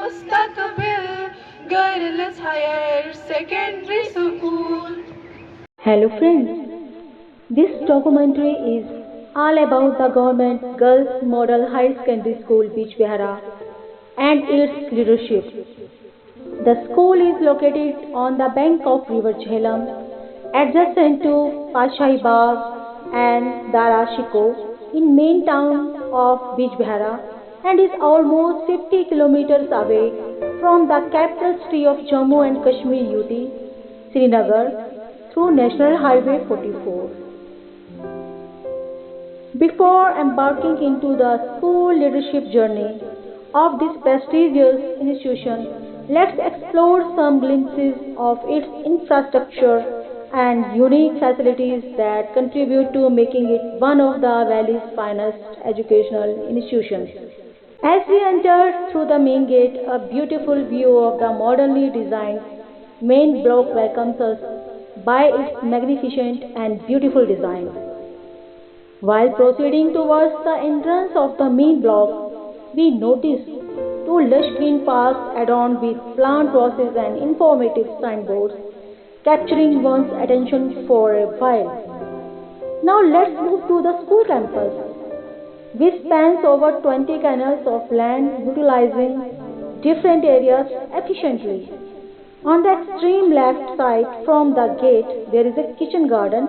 मुस्तकबिल girls higher secondary school. Hello friends, this documentary is all about the government Girls Model High Secondary School Bijbehara and its leadership. The school is located on the bank of River Jhelum, adjacent to Pashai Bagh and Darashiko in main town of Bijbehara and is almost 50 kilometers away from the capital city of Jammu and Kashmir UT, Srinagar, through National Highway 44. Before embarking into the school leadership journey of this prestigious institution, let's explore some glimpses of its infrastructure and unique facilities that contribute to making it one of the Valley's finest educational institutions. As we enter through the main gate, a beautiful view of the modernly designed main block welcomes us by its magnificent and beautiful design. While proceeding towards the entrance of the main block, we notice two lush green parks adorned with plant roses and informative signboards, capturing one's attention for a while. Now let's move to the school campus, which spans over 20 canals of land utilizing different areas efficiently. On the extreme left side from the gate, there is a kitchen garden.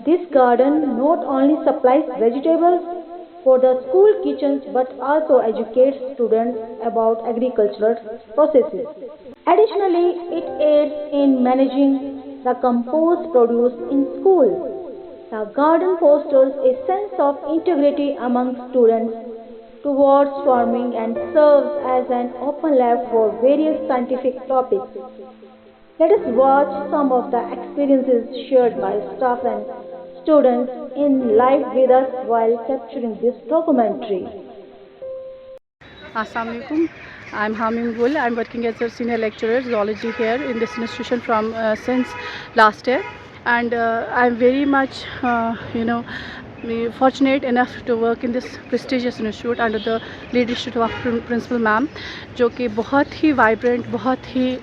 This garden not only supplies vegetables for the school kitchens but also educates students about agricultural processes. Additionally, it aids in managing the compost produce in school. The garden fosters a sense of integrity among students towards farming and serves as an open lab for various scientific topics. Let us watch some of the experiences shared by staff and students in live with us while capturing this documentary. Assalamu alaikum. I'm Hamim Gul. I'm working as a senior lecturer zoology here in this institution from since last year, and I'm very much fortunate enough to work in this prestigious institute under the leadership of principal ma'am, जो कि बहुत ही vibrant, बहुत ही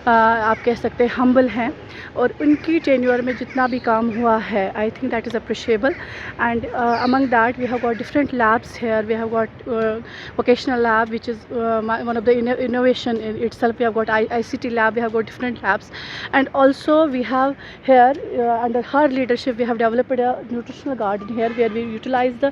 आप कह सकते हैं humble हैं, और उनकी टेन्योर में जितना भी काम हुआ है, I think that is appreciable. And among that we have got different labs here. We have got vocational lab, which is one of the innovation in itself. We have got ICT lab, we have got different labs, and also we have here under her leadership we have developed a nutritional garden here where we utilize the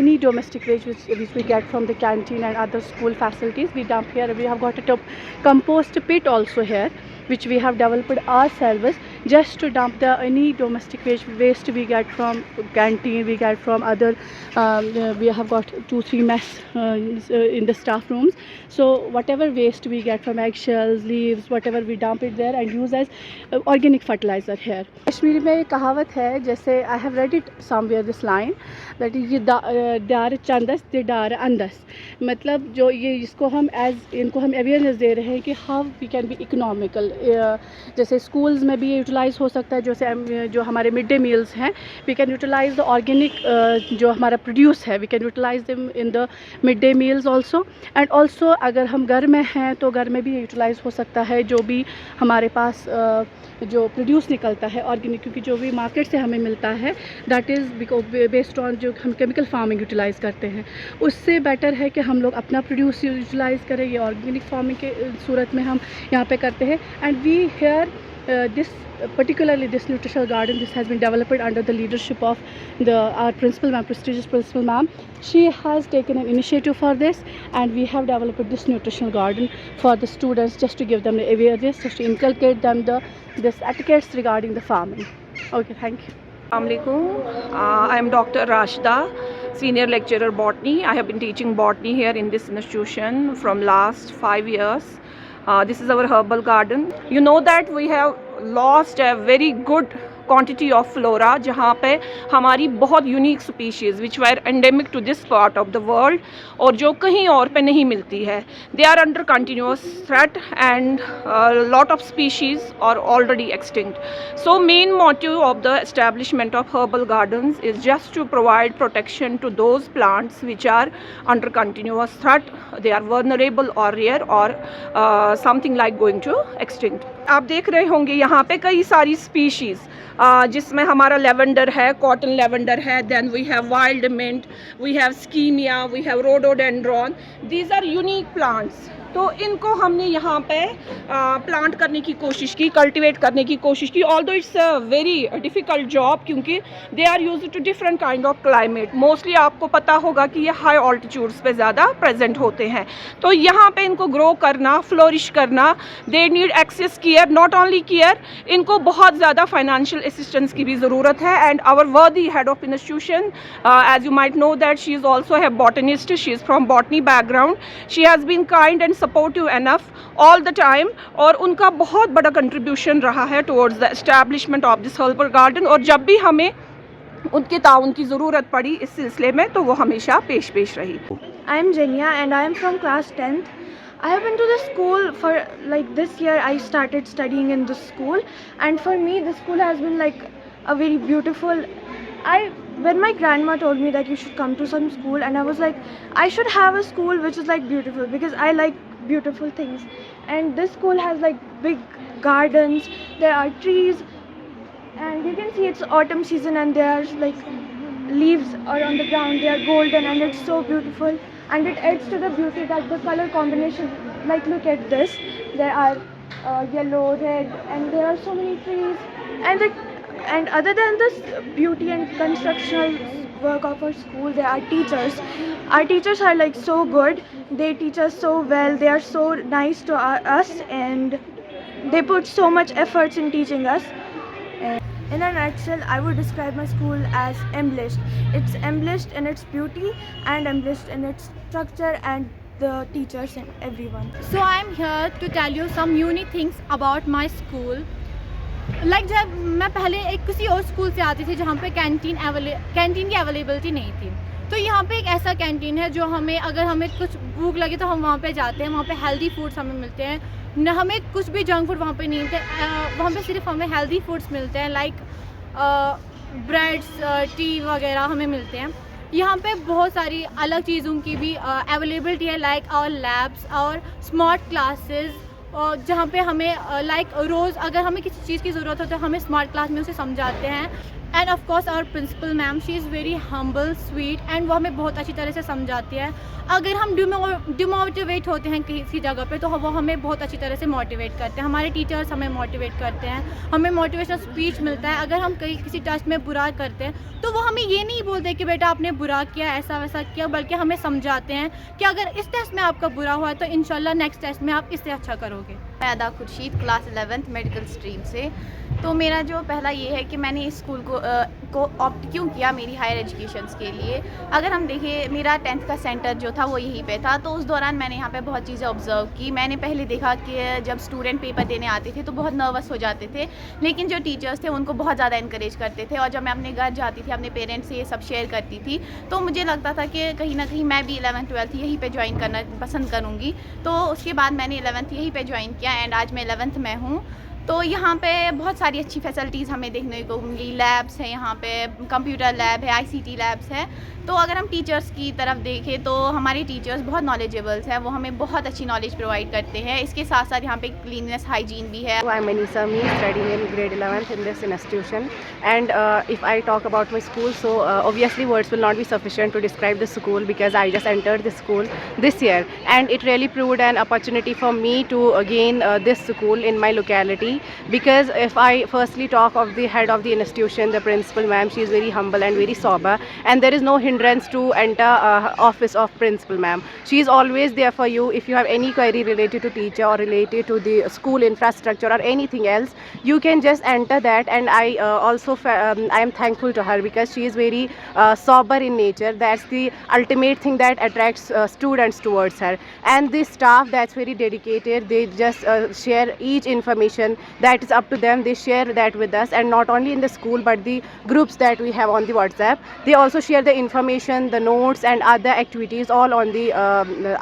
any domestic waste which we get from the canteen and other school facilities. We dump here. We have got a compost pit also here, which we have developed ourselves just to dump the any domestic waste we get from canteen, we get from other we have got 2-3 mess in the staff rooms. So whatever waste we get from eggshells, leaves, whatever, we dump it there and use as organic fertilizer here. Kashmiri में एक कहावत है, जैसे I have read it somewhere this line that ये दार चंदस दे दार अंदस, मतलब जो ये इसको हम इनको हम अवेयरनेस दे रहे हैं कि how we can be economical. जैसे स्कूल्स में भी यूटिलाइज़ हो सकता है, जैसे जो हमारे मिड डे मील्स हैं, we can utilize the organic जो हमारा प्रोड्यूस है, we can utilize them in the mid day meals also. And also अगर हम घर में हैं तो घर में भी यूटिलाइज़ हो सकता है जो भी हमारे पास जो प्रोड्यूस निकलता है ऑर्गेनिक, क्योंकि जो भी मार्केट से हमें मिलता है दैट इज़ बेस्ड ऑन जो हम केमिकल फार्मिंग यूटिलाइज़ करते हैं. उससे बेटर है कि हम लोग अपना प्रोड्यूस यूटिलाइज़ करें. ये ऑर्गेनिक फार्मिंग के सूरत में हम यहाँ पे करते हैं. And we here this particularly this nutritional garden, this has been developed under the leadership of our principal ma'am, prestigious principal ma'am. She has taken an initiative for this, and we have developed this nutritional garden for the students just to give them the awareness, just to inculcate them this etiquettes regarding the farming. Okay, thank you. Assalamualaikum. I am Dr. Rashida, Senior Lecturer Botany. I have been teaching botany here in this institution from last 5 years. This is our herbal garden. You know that we have lost a very good quantity of flora, जहाँ पे हमारी बहुत unique species which were endemic to this part of the world और जो कहीं और पे नहीं मिलती है. They are under continuous threat and lot of species are already extinct. So main motive of the establishment of herbal gardens is just to provide protection to those plants which are under continuous threat. They are vulnerable or rare or something like going to extinct. आप देख रहे होंगे यहाँ पे कई सारी species जिसमें हमारा लेवेंडर है, कॉटन लेवेंडर है, then we have wild mint, we have skimmia, we have rhododendron. These are unique plants. तो इनको हमने यहाँ पे प्लांट करने की कोशिश की, कल्टीवेट करने की कोशिश की. Although it's a very difficult job क्योंकि they are used to different kind of climate. Mostly आपको पता होगा कि ये हाई ऑल्टीट्यूड्स पे ज़्यादा प्रेजेंट होते हैं. तो यहाँ पे इनको ग्रो करना, फ्लोरिश करना, they need access care, not only care, इनको बहुत ज़्यादा फाइनेंशियल असिस्टेंस की भी ज़रूरत है. And our worthy head of institution, as you might know that she is also a botanist, she is from botany background. She has been kind and supportive enough all the time और उनका बहुत बड़ा contribution रहा है towards the establishment of this herbal garden. और जब भी हमें उनके ताउन की ज़रूरत पड़ी इस सिलसिले में तो वो हमेशा पेश रही. I am Jenya and I am from class 10th. I have been to the school for like this year. I started studying in this school, and for me the school has been like a very beautiful. When my grandma told me that you should come to some school, and I was like, I should have a school which is like beautiful because I like beautiful things. And this school has like big gardens. There are trees, and you can see it's autumn season, and there are like leaves are on the ground. They are golden, and it's so beautiful. And it adds to the beauty that the color combination, like look at this, there are yellow, red, and there are so many trees. And other than this beauty and constructional work of our school, there are teachers. Our teachers are like so good. They teach us so well. They are so nice to us, and they put so much efforts in teaching us. In a nutshell, I would describe my school as embellished. It's embellished in its beauty and embellished in its structure and the teachers and everyone. So I'm here to tell you some unique things about my school. Like जब मैं पहले एक किसी और school से आती थी जहाँ पे कैंटीन की अवेलेबिलिटी नहीं थी, तो यहाँ पे एक ऐसा कैंटीन है जो हमें, अगर हमें कुछ भूख लगे तो हम वहाँ पे जाते हैं, वहाँ पे हेल्दी फूड्स हमें मिलते हैं. न हमें कुछ भी जंक फूड वहाँ पे नहीं मिलते, वहाँ पे सिर्फ हमें हेल्दी फूड्स मिलते हैं, लाइक ब्रेड्स, टी वगैरह हमें मिलते हैं. यहाँ पे बहुत सारी अलग चीज़ों की भी अवेलेबिलिटी है, लाइक और लैब्स और स्मार्ट क्लासेस, और जहाँ पे हमें लाइक रोज़ अगर हमें किसी चीज़ की ज़रूरत हो तो हमें स्मार्ट क्लास में उसे समझाते हैं. And of course our principal ma'am, she is very humble, sweet, and वो हमें बहुत अच्छी तरह से समझाती है. अगर हम डिमोटिवेट होते हैं किसी जगह पे तो वो हमें बहुत अच्छी तरह से मोटिवेट करते हैं. हमारे टीचर्स हमें मोटिवेट करते हैं, हमें मोटिवेशनल स्पीच मिलता है. अगर हम किसी टेस्ट में बुरा करते हैं तो वो हमें ये नहीं बोलते कि बेटा आपने बुरा किया, ऐसा वैसा किया, बल्कि हमें समझाते हैं कि अगर इस टेस्ट में आपका बुरा हुआ तो इंशाल्लाह नेक्स्ट टेस्ट में आप इससे अच्छा करोगे. मैं अदा Khurshid, class 11th medical stream से. तो मेरा जो पहला ये है कि मैंने इस स्कूल को ऑप्ट क्यों किया मेरी हायर एजुकेशंस के लिए. अगर हम देखें, मेरा 10th का सेंटर जो था वो यहीं पे था, तो उस दौरान मैंने यहाँ पे बहुत चीज़ें ऑब्ज़र्व की. मैंने पहले देखा कि जब स्टूडेंट पेपर देने आते थे तो बहुत नर्वस हो जाते थे, लेकिन जो टीचर्स थे उनको बहुत ज़्यादा इनकरेज करते थे. और जब मैं अपने घर जाती थी, अपने पेरेंट्स से ये सब शेयर करती थी, तो मुझे लगता था कि कहीं ना कहीं मैं भी 11th 12th यहीं पे ज्वाइन करना पसंद करूँगी. तो उसके बाद मैंने 11th यहीं पे ज्वाइन किया, एंड आज मैं 11th में हूँ. तो यहाँ पे बहुत सारी अच्छी फैसिलिटीज़ हमें देखने को मिली. लैब्स हैं, यहाँ पे कंप्यूटर लैब है, ICT लैब्स है. तो अगर हम टीचर्स की तरफ देखें तो हमारे टीचर्स बहुत नॉलेजेबल्स हैं, वो हमें बहुत अच्छी नॉलेज प्रोवाइड करते हैं. इसके साथ साथ यहाँ पे क्लीननेस, हाइजीन भी है. I am Anisa Me, studying in grade 11th in this institution, and if I talk about my school, so obviously words will not be sufficient to describe the school because I just entered the school this year, and it really proved an opportunity for me to gain this school in my locality. Because if I firstly talk of the head of the institution, the principal ma'am, she is very humble and very sober, and there is no hindrance to enter office of principal ma'am. She is always there for you. If you have any query related to teacher or related to the school infrastructure or anything else, you can just enter that. And I also I am thankful to her because she is very sober in nature. That's the ultimate thing that attracts students towards her. And the staff, that's very dedicated. They just share each information that is up to them. They share that with us, and not only in the school but the groups that we have on the WhatsApp. They also share the information, the notes and other activities all on the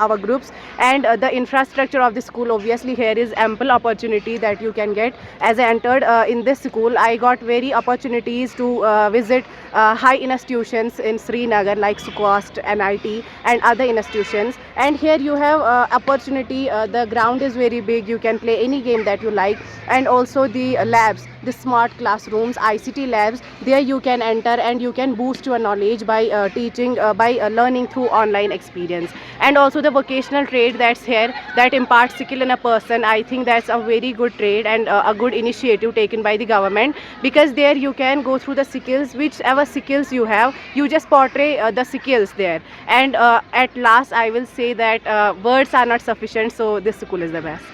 our groups. And the infrastructure of the school, obviously here is ample opportunity that you can get. As I entered in this school, I got very opportunities to visit high institutions in Srinagar like Sukhwast, NIT and other institutions. And here you have opportunity, the ground is very big, you can play any game that you like. And also the labs, the smart classrooms, ICT labs, there you can enter and you can boost your knowledge by teaching, by learning through online experience. And also the vocational trade that's here, that imparts skill in a person. I think that's a very good trade and a good initiative taken by the government, because there you can go through the skills, whichever skills you have, you just portray the skills there. And at last I will say that words are not sufficient, so this school is the best.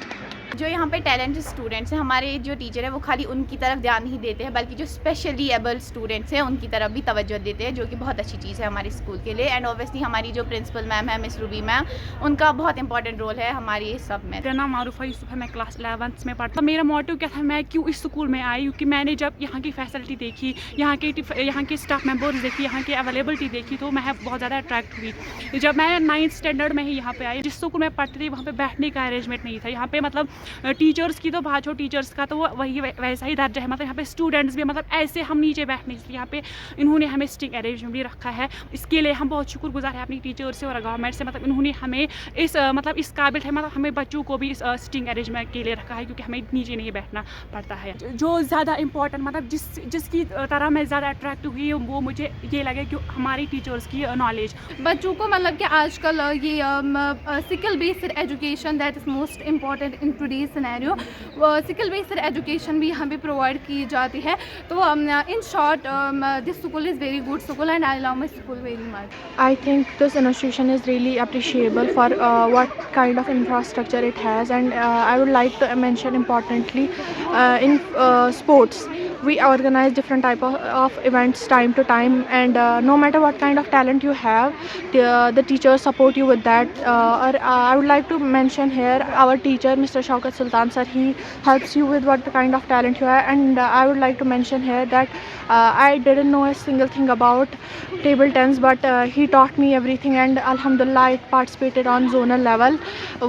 जो यहाँ पे talented students हैं, हमारे जो teacher है वो खाली उनकी तरफ ध्यान नहीं देते हैं, बल्कि जो स्पेशली एबल स्टूडेंट्स हैं उनकी तरफ भी तवज्जो देते हैं, जो कि बहुत अच्छी चीज़ है हमारे स्कूल के लिए. एंड ऑब्वियसली हमारी जो प्रिंसिपल मैम है मिस रूबी मैम, उनका बहुत इंपॉर्टेंट रोल है हमारी ये सब में. मेरा नाम मारूफा यूसुफ है, मैं क्लास 11th में पढ़ता. मेरा मोटिव क्या था, मैं क्यों इस स्कूल में आई, क्योंकि मैंने जब यहाँ की फैसिलिटी देखी, यहाँ के स्टाफ मेम्बर्स देखी, यहाँ की अवेलेबिलिटी देखी, तो मैं बहुत ज़्यादा अट्रैक्ट हुई. जब मैं 9th स्टैंडर्ड में ही यहाँ पे आई, जिस स्कूल में पढ़ती थी वहाँ पे बैठने का अरेंजमेंट नहीं था. यहाँ पे मतलब टीचर्स की तो बात हो, टीचर्स का तो वही वैसा ही दर्जा है, मतलब यहाँ पे स्टूडेंट्स भी मतलब ऐसे हम नीचे बैठने, इसलिए यहाँ पे इन्होंने हमें सिटिंग अरेंजमेंट भी रखा है. इसके लिए हम बहुत शुक्रगुजार हैं अपनी टीचर्स से और गवर्नमेंट से. मतलब इन्होंने हमें इस काबिल है, मतलब हमें बच्चों को भी इस सिटिंग अरेंजमेंट के लिए रखा है, क्योंकि हमें नीचे नहीं बैठना पड़ता है. जो ज़्यादा इंपॉर्टेंट मतलब जिसकी तरह मैं ज़्यादा अट्रैक्ट हुई वो मुझे ये लगे कि हमारी टीचर्स की नॉलेज. बच्चों को मतलब कि आजकल ये skill based education that is most important in today's scenario. Skill based education भी यहाँ पे प्रोवाइड की जाती है. तो in short this school is very good school and I love my school very much. I think this institution is really appreciable for what kind of infrastructure it has, and I would like to mention importantly in sports. We organize different type of events time to time, and no matter what kind of talent you have, the teachers support you with that. I would like to mention here our teacher Mr. Shaukat Sultan sir. He helps you with what kind of talent you have, and I would like to mention here that I didn't know a single thing about table tennis, but he taught me everything, and alhamdulillah I participated on zonal level.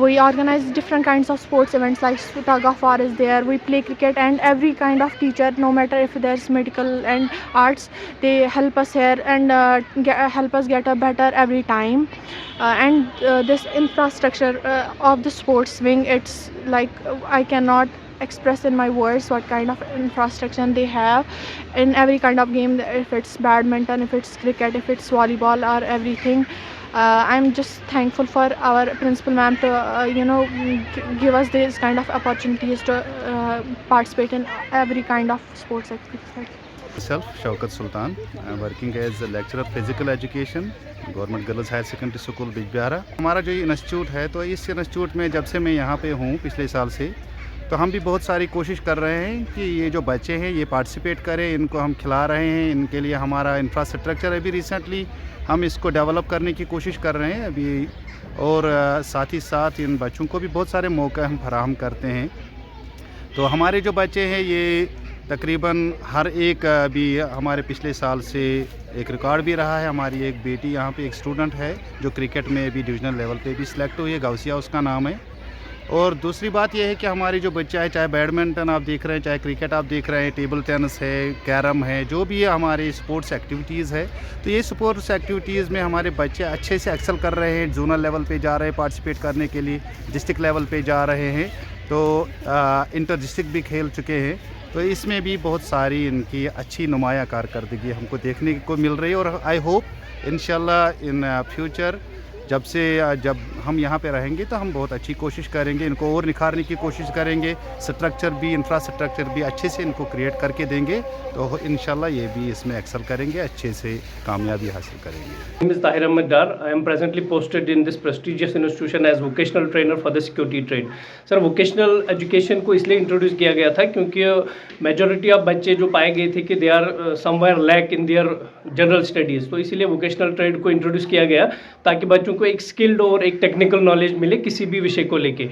We organize different kinds of sports events like tug of war is there, we play cricket, and every kind of teacher, no matter if there's medical and arts, they help us here and help us get a better every time. And this infrastructure of the sports wing, it's like I cannot express in my words what kind of infrastructure they have in every kind of game, if it's badminton, if it's cricket, if it's volleyball or everything. I'm just thankful for our principal ma'am to give us this kind of opportunities to participate in every kind of sports activity. Myself, Shaukat Sultan. I'm working as a lecturer physical education, government girls higher secondary school Bijbehara. हमारा जो institute है, तो इस institute में जब से मैं यहाँ पे हूँ पिछले साल से, तो हम भी बहुत सारी कोशिश कर रहे हैं कि ये जो बच्चे हैं ये पार्टिसिपेट करें, इनको हम खिला रहे हैं. इनके लिए हमारा इंफ्रास्ट्रक्चर अभी रिसेंटली हम इसको डेवलप करने की कोशिश कर रहे हैं अभी, और साथ ही साथ इन बच्चों को भी बहुत सारे मौके हम फराहम करते हैं. तो हमारे जो बच्चे हैं ये तकरीबन हर एक भी हमारे पिछले साल से एक रिकॉर्ड भी रहा है. हमारी एक बेटी यहाँ पे एक स्टूडेंट है जो क्रिकेट में भी डिवीज़नल लेवल पे भी सिलेक्ट हुई है, गौसिया उसका नाम है. और दूसरी बात यह है कि हमारी जो बच्चा है, चाहे बैडमिंटन आप देख रहे हैं, चाहे क्रिकेट आप देख रहे हैं, टेबल टेनिस है, कैरम है, जो भी हमारे स्पोर्ट्स एक्टिविटीज़ है, तो ये स्पोर्ट्स एक्टिविटीज़ में हमारे बच्चे अच्छे से एक्सेल कर रहे हैं. जोनल लेवल पे जा रहे हैं पार्टिसिपेट करने के लिए, डिस्ट्रिक्ट लेवल पे जा रहे हैं, तो इंटर डिस्ट्रिक्ट भी खेल चुके हैं. तो इसमें भी बहुत सारी इनकी अच्छी नुमाया कारकर्दगी हमको देखने को मिल रही है. और आई होप इंशाल्लाह इन फ्यूचर जब हम यहाँ पे रहेंगे तो हम बहुत अच्छी कोशिश करेंगे, इनको और निखारने की कोशिश करेंगे. स्ट्रक्चर भी, इंफ्रास्ट्रक्चर भी अच्छे से इनको क्रिएट करके देंगे, तो इंशाल्लाह ये भी इसमें एक्सेल करेंगे, अच्छे से कामयाबी हासिल करेंगे. My name is Tahir Ahmed Dar. I am presently posted in this prestigious institution as vocational trainer for the security trade. Sir, vocational education को इसलिए इंट्रोड्यूस किया गया था क्योंकि मेजॉरिटी ऑफ बच्चे जो पाए गए थे कि they are somewhere lack in their general studies, तो इसीलिए वोकेशनल ट्रेड को इंट्रोड्यूस किया गया ताकि बच्चों को एक स्किल्ड और एक टेक्निकल नॉलेज मिले किसी भी विषय को लेके.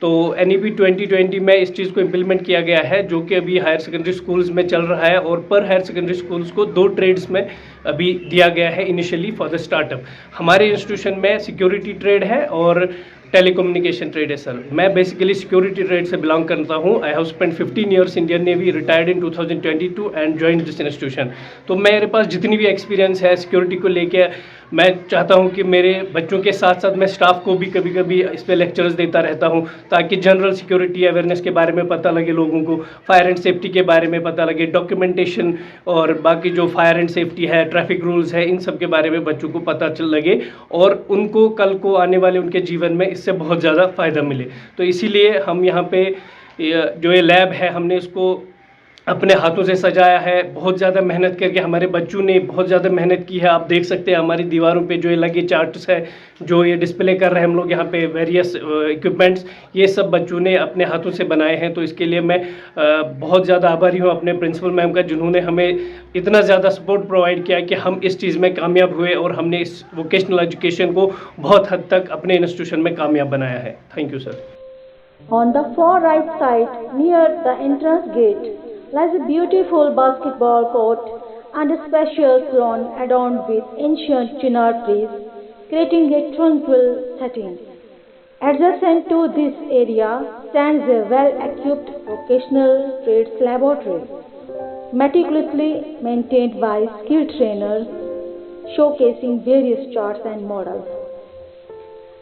तो NEP 2020 में इस चीज़ को इम्प्लीमेंट किया गया है, जो कि अभी हायर सेकेंडरी स्कूल्स में चल रहा है, और पर हायर सेकेंडरी स्कूल्स को 2 ट्रेड्स में अभी दिया गया है इनिशियली फॉर द स्टार्टअप। हमारे इंस्टीट्यूशन में सिक्योरिटी ट्रेड है और टेलीकम्युनिकेशन ट्रेड है सर। मैं बेसिकली सिक्योरिटी ट्रेड से बिलोंग करता हूँ। I have spent 15 years Indian navy, retired in 2022 and joined this institution. तो मेरे पास जितनी भी एक्सपीरियंस है सिक्योरिटी को लेके, मैं चाहता हूँ कि मेरे बच्चों के साथ साथ मैं स्टाफ को भी कभी कभी इस पर लेक्चर्स देता रहता हूँ, ताकि जनरल सिक्योरिटी अवेयरनेस के बारे में पता लगे लोगों को, फायर एंड सेफ्टी के बारे में पता लगे, डॉक्यूमेंटेशन और बाकी जो फायर एंड सेफ्टी है, ट्रैफिक रूल्स है, इन सब के बारे में बच्चों को पता चल लगे और उनको कल को आने वाले उनके जीवन में इससे बहुत ज़्यादा फ़ायदा मिले। तो इसीलिए हम यहाँ पे जो ये लैब है, हमने इसको अपने हाथों से सजाया है, बहुत ज़्यादा मेहनत करके हमारे बच्चों ने बहुत ज़्यादा मेहनत की है। आप देख सकते हैं हमारी दीवारों पे जो ये लगे चार्ट्स है, जो ये डिस्प्ले कर रहे हैं हम लोग यहाँ पे वेरियस इक्विपमेंट्स, ये सब बच्चों ने अपने हाथों से बनाए हैं। तो इसके लिए मैं बहुत ज़्यादा आभारी हूँ अपने प्रिंसिपल मैम का, जिन्होंने हमें इतना ज़्यादा सपोर्ट प्रोवाइड किया कि हम इस चीज़ में कामयाब हुए और हमने इस वोकेशनल एजुकेशन को बहुत हद तक अपने इंस्टीट्यूशन में कामयाब बनाया है। Thank you sir. On the far right side, near the entrance gate, lies a beautiful basketball court and a spacious lawn adorned with ancient chinar trees, creating a tranquil setting. Adjacent to this area stands a well-equipped vocational trades laboratory, meticulously maintained by skilled trainers, showcasing various charts and models.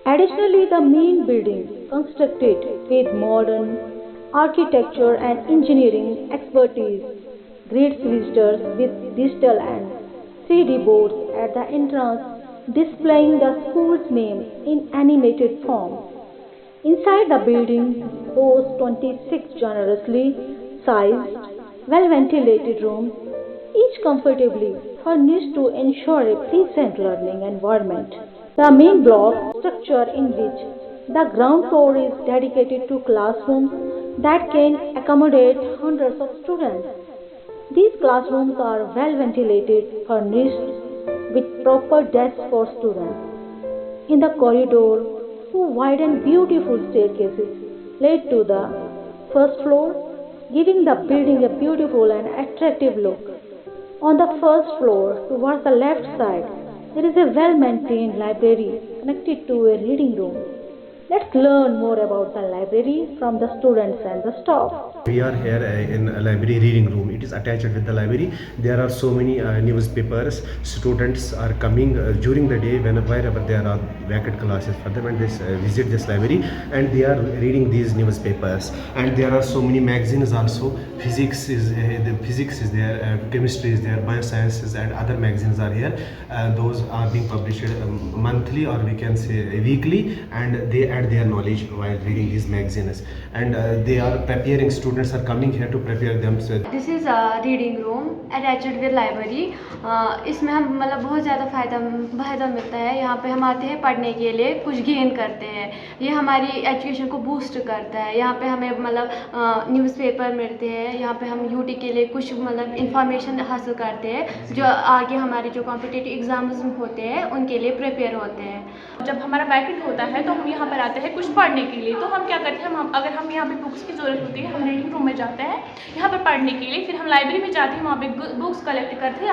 Additionally, the main building, constructed with modern architecture and engineering expertise, greets visitors with digital and 3D boards at the entrance, displaying the school's name in animated form. Inside the building boasts 26 generously sized, well-ventilated rooms, each comfortably furnished to ensure a pleasant learning environment. The main block structure, in which the ground floor is dedicated to classrooms that can accommodate hundreds of students. These classrooms are well ventilated, furnished with proper desks for students. In the corridor, 2 wide and beautiful staircases lead to the first floor, giving the building a beautiful and attractive look. On the first floor, towards the left side, there is a well-maintained library connected to a reading room. Let's learn more about the library from the students and the staff. We are here in a library reading room. It is attached with the library. There are so many newspapers. Students are coming during the day wherever there are vacant classes for them, and they visit this library and they are reading these newspapers. And there are so many magazines also. Physics is there, chemistry is there, biosciences and other magazines are here. Those are being published monthly, or we can say weekly, and they add their knowledge while reading these magazines. And they are preparing, students are coming here to prepare themselves. This is a reading room attached with library. इसमें हम मतलब बहुत ज़्यादा फ़ायदा मिलता है। यहाँ पे हम आते हैं पढ़ने के लिए, कुछ गेन करते हैं। ये हमारी एजुकेशन को बूस्ट करता है। यहाँ पे हमें मतलब न्यूज़पेपर मिलते हैं। यहाँ पे हम यूटी के लिए कुछ मतलब इंफॉर्मेशन हासिल करते हैं, जो आगे हमारे जो कॉम्पिटिटिव एग्ज़ाम्स होते हैं उनके लिए प्रिपेयर होते हैं। जब हमारा वैकेंट होता है तो हम यहाँ पर आते हैं कुछ पढ़ने के लिए। तो हम क्या करते हैं, अगर हम यहाँ पे बुक्स की ज़रूरत होती है, हम रीडिंग रूम में जाते हैं यहाँ पर पढ़ने के लिए। फिर हम लाइब्रेरी में जाते हैं, वहाँ पे बुक्स कलेक्ट करते हैं।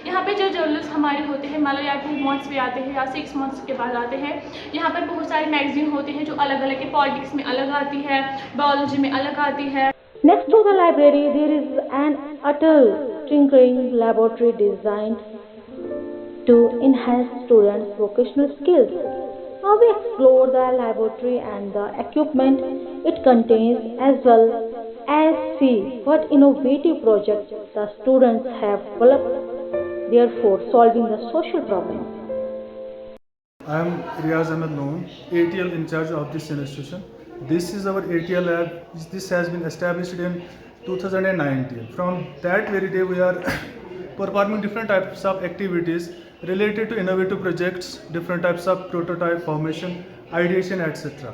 यहाँ पे जो जर्नल्स हमारे होते हैं, मान लो या 2 मंथ्स पे आते हैं या 6 मंथ्स के बाद आते हैं। यहाँ पर बहुत सारे मैगजीन होते हैं जो अलग अलग है। पॉलिटिक्स में अलग आती है, बायोलॉजी में अलग आती है। Next to the library, there is an Atal tinkering laboratory designed to enhance students' vocational skills. Now we explore the laboratory and the equipment it contains, as well as see what innovative projects the students have developed, therefore solving the social problems. I am Riaz Ahmed Noon, ATL in charge of this institution. This is our ATL lab. This has been established in 2019. From that very day we are performing different types of activities related to innovative projects, different types of prototype formation, ideation, etc.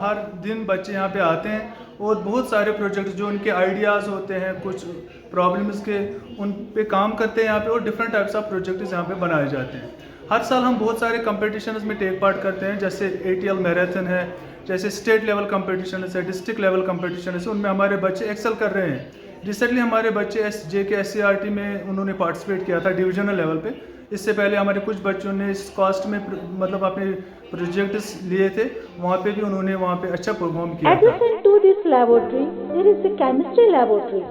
हर दिन बच्चे यहाँ पे आते हैं और बहुत सारे projects जो उनके आइडियाज़ होते हैं, कुछ प्रॉब्लम्स के, उन पे काम करते हैं यहाँ पे, और डिफरेंट टाइप्स ऑफ प्रोजेक्ट्स यहाँ पे बनाए जाते हैं। हर साल हम बहुत सारे कंपटीशंस में टेक पार्ट करते हैं, जैसे ATL मैराथन है, जैसे स्टेट लेवल कंपटीशन है, डिस्ट्रिक्ट लेवल कंपटीशन है, उनमें हमारे बच्चे एक्सेल कर रहे हैं। रिसेंटली हमारे बच्चे JK SCRT में उन्होंने पार्टिसिपेट किया था डिविजनल लेवल पे। इससे पहले हमारे कुछ बच्चों ने इस कास्ट में मतलब अपने प्रोजेक्ट्स लिए थे, वहाँ पे भी उन्होंने वहाँ पे अच्छा परफॉर्म किया था। Adjacent to this laboratory, there is a chemistry laboratory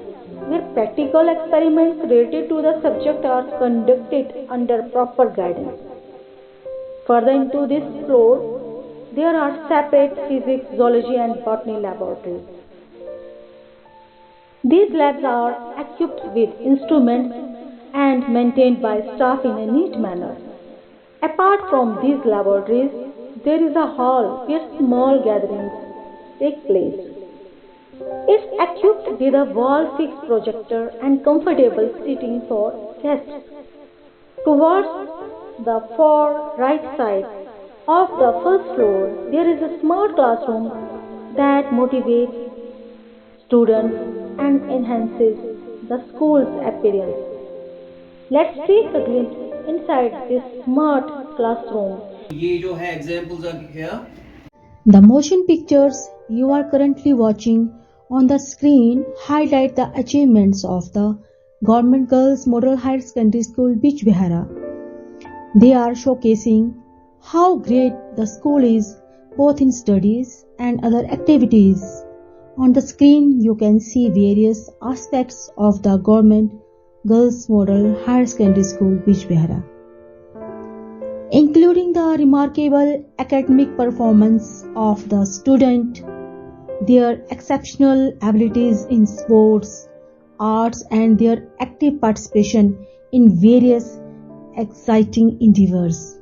where practical experiments related to the subject are conducted under proper guidance. Further into this floor, there are separate physics, zoology and botany laboratories. These labs are equipped with instruments and maintained by staff in a neat manner. Apart from these laboratories, there is a hall where small gatherings take place. It's equipped with a wall-fixed projector and comfortable seating for guests. Towards the far right side of the first floor, there is a smart classroom that motivates students and enhances the school's appearance. Let's take a glimpse inside this smart classroom. ये जो है examples are here. The motion pictures you are currently watching on the screen highlight the achievements of the Government Girls Model Higher Secondary School Bijbehara. They are showcasing how great the school is both in studies and other activities. On the screen you can see various aspects of the Government Girls Model Higher Secondary School Bijbehara, including the remarkable academic performance of the student, their exceptional abilities in sports, arts and their active participation in various exciting endeavors.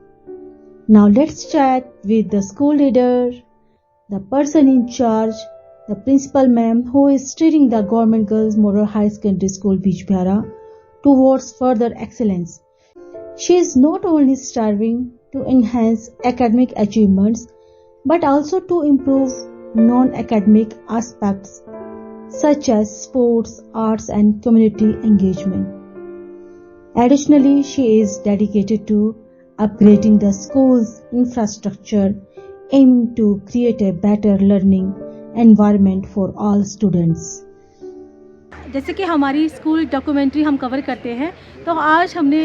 Now let's chat with the school leader, the person in charge, the principal ma'am who is steering the Government Girls Model High Secondary School Bijbehara towards further excellence. She is not only striving to enhance academic achievements but also to improve non-academic aspects such as sports, arts and community engagement. Additionally, she is dedicated to upgrading the school's infrastructure, aiming to create a better learning environment for all students. जैसे कि हमारी school documentary हम cover करते हैं, तो आज हमने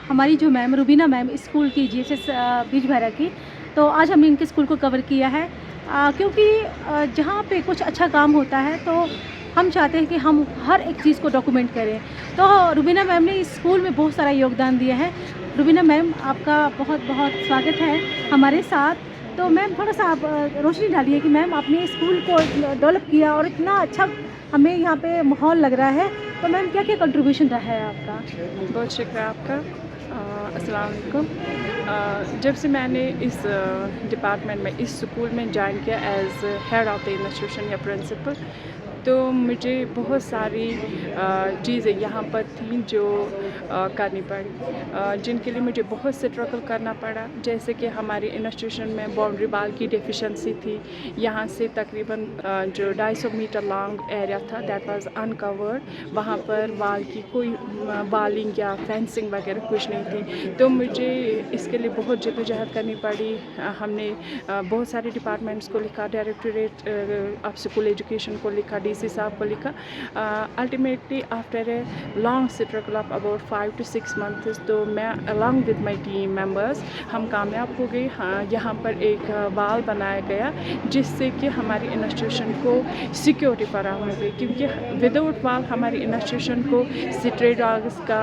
हमारी जो मैम रुबीना मैम स्कूल की GHS बिजबेहरा की, तो आज हमने इनके स्कूल को कवर किया है क्योंकि जहाँ पे कुछ अच्छा काम होता है तो हम चाहते हैं कि हम हर एक चीज़ को डॉक्यूमेंट करें। तो रुबीना मैम ने इस स्कूल में बहुत सारा योगदान दिया है। रुबीना मैम, आपका बहुत बहुत स्वागत है हमारे साथ। तो मैम थोड़ा सा आप रोशनी डालिए कि मैम आपने स्कूल को डेवलप किया और इतना अच्छा हमें यहाँ पे माहौल लग रहा है, तो मैम क्या क्या कंट्रीब्यूशन रहा है आपका? बहुत शुक्रिया आपका। अस्सलाम वालेकुम। जब से मैंने इस डिपार्टमेंट में इस स्कूल में ज्वाइन किया as head of the institution या प्रिंसिपल, तो मुझे बहुत सारी चीज़ें यहाँ पर थी जो करनी पड़ी, जिनके लिए मुझे बहुत स्ट्रगल करना पड़ा। जैसे कि हमारे इंस्टीट्यूशन में बाउंड्री वाल की डेफिशिएंसी थी। यहाँ से तकरीबन जो 250 मीटर लॉन्ग एरिया था दैट वाज अनकवर्ड, वहाँ पर वाल की कोई वालिंग या फेंसिंग वगैरह कुछ नहीं थी। तो मुझे इसके लिए बहुत जद्दोजहद करनी पड़ी। हमने बहुत सारे डिपार्टमेंट्स को लिखा, डायरेक्टरेट ऑफ स्कूल एजुकेशन को लिखा, DC साहब को लिखा। Ultimately after a long struggle of about 5 to 6 months, तो मैं along with my team members हम कामयाब हो गए। हाँ, यहाँ पर एक वाल बनाया गया जिससे कि हमारी इंस्टीट्यूशन को सिक्योरिटी फराहम हो गई, क्योंकि विदाउट वाल हमारी इंस्टीट्यूशन को स्ट्रे डॉग्स का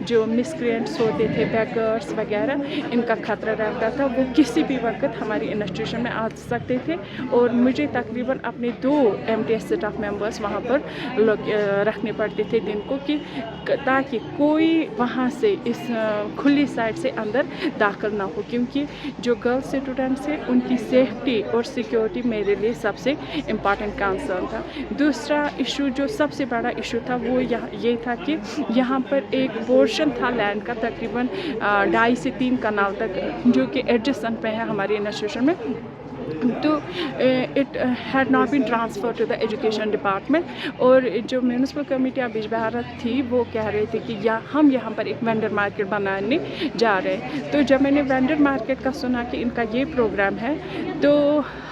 जो मिसक्रिएंट्स होते थे, बैकर्स वगैरह, इनका खतरा रहता था। वो किसी भी वक्त हमारी इंस्टीट्यूशन में आ सकते थे और मुझे तकरीबन अपने 2 MTS स्टाफ मेंबर्स वहाँ पर रखने पड़ते थे दिन को, कि ताकि कोई वहाँ से इस खुली साइड से अंदर दाखिल ना हो, क्योंकि जो गर्ल्स स्टूडेंट्स हैं उनकी सेफ्टी और सिक्योरिटी मेरे लिए सबसे इम्पॉर्टेंट कंसर्न था। दूसरा इशू जो सबसे बड़ा इशू था वो ये था कि यहाँ पर एक पोर्शन था लैंड का तकरीबन 2.5 से 3 कनाल तक, जो कि एडजस्टेंट पे है हमारे इंस्टीट्यूशन में। तो it had not been transfer to the education department. और जो म्यूनसिपल कमेटी ऑफ बिजबहारा थी वो कह रहे थे कि हम यहाँ पर एक वेंडर मार्केट बनाने जा रहे हैं। तो जब मैंने वेंडर मार्केट का सुना कि इनका ये प्रोग्राम है तो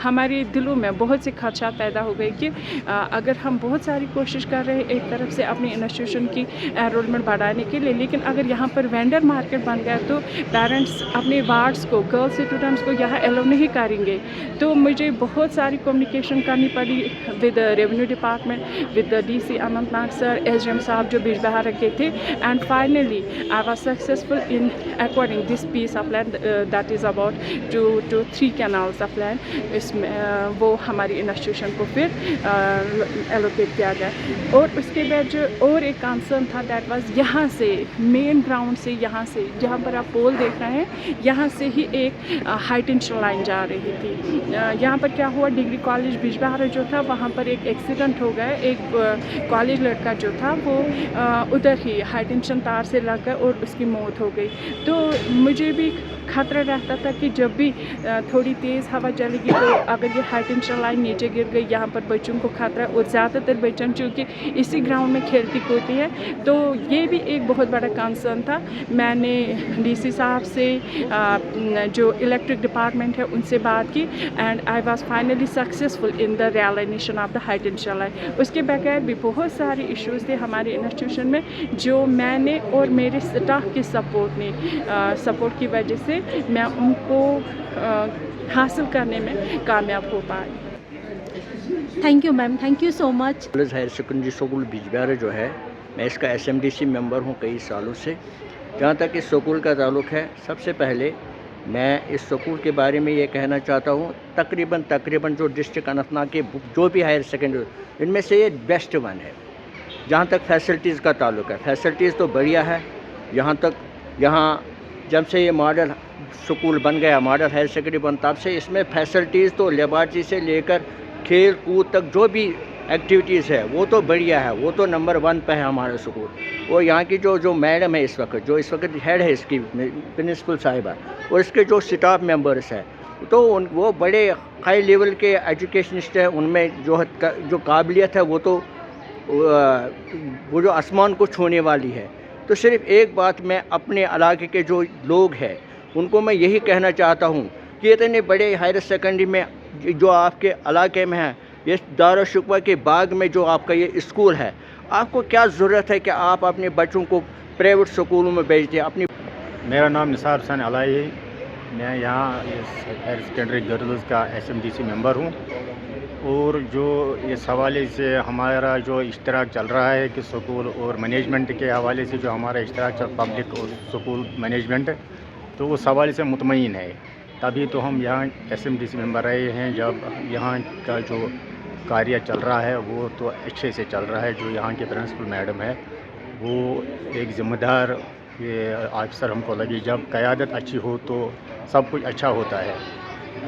हमारे दिलों में बहुत से खदशात पैदा हो गए कि अगर हम बहुत सारी कोशिश कर रहे हैं एक तरफ से अपनी इंस्टीट्यूशन की एनरोलमेंट बढ़ाने के लिए, लेकिन अगर यहाँ पर वेंडर मार्केट बन गया तो पेरेंट्स अपने वार्ड्स को, गर्ल्स स्टूडेंट्स को यहाँ एलो नहीं करेंगे। तो मुझे बहुत सारी कम्युनिकेशन करनी पड़ी with revenue department, with DC Anantnag sir, SDM साहब जो बिजबहारा के थे। And finally I was successful in acquiring this piece of land that is about 2 to 3 kanals of land. इसमें वो हमारी इंस्टीट्यूशन को फिर एलोकेट किया गया। और उसके बाद जो और एक कंसर्न था दैट वाज यहाँ से मेन ग्राउंड से, यहाँ से जहाँ पर आप पोल देख रहे हैं, यहाँ से ही एक हाई टेंशन लाइन जा रही थी। यहाँ पर क्या हुआ, डिग्री कॉलेज बिजबहारा जो था वहाँ पर एक एक्सीडेंट हो गया। एक कॉलेज लड़का जो था वो उधर ही हाई टेंशन तार से लग गया और उसकी मौत हो गई। तो मुझे भी खतरा रहता था कि जब भी थोड़ी तेज़ हवा चलेगी तो अगर ये हाई टेंशन लाइन नीचे गिर गई, यहाँ पर बच्चों को खतरा। और ज़्यादातर बच्चों चूँकि इसी ग्राउंड में खेलती कूदती है, तो ये भी एक बहुत बड़ा कंसर्न था। मैंने DC साहब से, जो इलेक्ट्रिक डिपार्टमेंट है उनसे बात की and I was finally successful in the realization of the high tension line. उसके बगैर भी बहुत सारे इश्यूज़ थे हमारे इंस्टीट्यूशन में जो मैंने और मेरे स्टाफ के सपोर्ट की वजह से मैं उनको हासिल करने में कामयाब हो पाई। Thank you ma'am, thank you so much. College higher secondary school Bijbehara जो है, मैं इसका SMDC मेंबर हूँ कई सालों से। जहाँ तक इस स्कूल का ताल्लुक़ है, सबसे पहले मैं इस स्कूल के बारे में ये कहना चाहता हूँ, तकरीबन जो डिस्ट्रिक्ट अनंतनाग के जो भी हायर सेकेंडरी, इनमें से ये बेस्ट वन है। जहाँ तक फैसिलिटीज़ का ताल्लुक़ है, फैसिलिटीज़ तो बढ़िया है। यहाँ जब से ये मॉडल स्कूल बन गया, मॉडल हायर सेकेंडरी बन, तब से इसमें फैसिलिटीज़ तो लेबॉर्ट्री से लेकर खेल कूद तक जो भी एक्टिविटीज़ है वो तो बढ़िया है, वो तो नंबर 1 पे है हमारा स्कूल। और यहाँ की जो मैडम है इस वक्त हेड है इसकी, प्रिंसिपल साहिबा, और इसके जो स्टाफ मेंबर्स हैं तो वो बड़े हाई लेवल के एजुकेशनिस्ट हैं। उनमें जो काबिलियत है वो जो आसमान को छूने वाली है। तो सिर्फ एक बात मैं अपने इलाके के जो लोग हैं उनको मैं यही कहना चाहता हूँ कि इतने बड़े हायर सेकेंडरी में जो आपके इलाके में है, ये दारुल शिकवा के बाग में जो आपका ये स्कूल है, आपको क्या ज़रूरत है कि आप अपने बच्चों को प्राइवेट स्कूलों में भेज दें? अपनी मेरा नाम निसार हुसैन अलाई है। मैं यहाँ हायर सेकेंडरी गर्ल्स का SMDC मेंबर हूँ। और जो इस हवाले से हमारा जो इश्तराक चल रहा है कि स्कूल और मैनेजमेंट के हवाले से जो हमारा इश्तराक चल पब्लिक और स्कूल मैनेजमेंट, तो उस हवाले से मुतमईन है। तभी तो हम यहाँ SMDC मेंबर रहे हैं। जब यहाँ का जो कार्य चल रहा है वो तो अच्छे से चल रहा है। जो यहाँ के प्रिंसिपल मैडम है वो एक ज़िम्मेदार ऑफिसर हमको लगी। जब क़यादत अच्छी हो तो सब कुछ अच्छा होता है।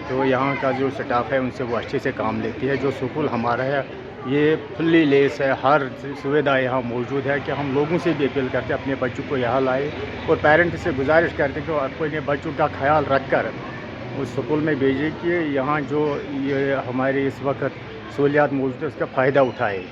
तो यहाँ का जो स्टाफ है उनसे वो अच्छे से काम लेती है। जो स्कूल हमारा है ये फुल्ली लेस है, हर सुविधा यहाँ मौजूद है कि हम लोगों से भी अपील करते हैं अपने बच्चों को यहाँ लाए और पेरेंट्स से गुजारिश करते हैं कि अपने बच्चों का ख्याल रख कर उस स्कूल में भेजें कि यहाँ जो ये हमारे इस वक्त सहूलियात मौजूद है उसका फ़ायदा उठाए।